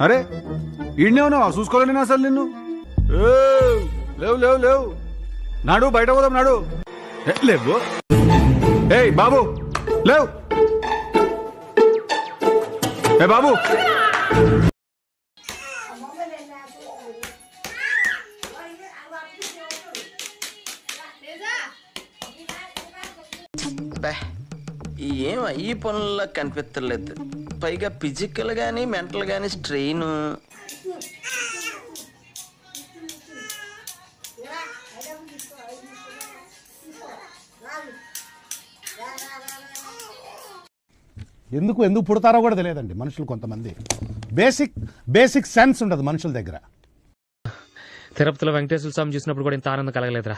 అరే ఈడనే ఉన్నావా? చూసుకోలే నేను అసలు నిన్ను. లేవు లేవు లేవు, నాడు బయట పోదాం నాడు. లేవు. ఏయ్ బాబు లేవు. ఏ బాబు, ఏం ఈ పనుల్లో కనిపించలేదు. పైగా ఫిజికల్ గానీ మెంటల్ గానీ స్ట్రెయిన్. ఎందుకు పుడతారో కూడా తెలియదండి మనుషులు. కొంతమంది బేసిక్ సెన్స్ ఉండదు మనుషుల దగ్గర. తిరుపతిలో వెంకటేశ్వర స్వామి చూసినప్పుడు కూడా ఇంత ఆనందం కలగలేదురా.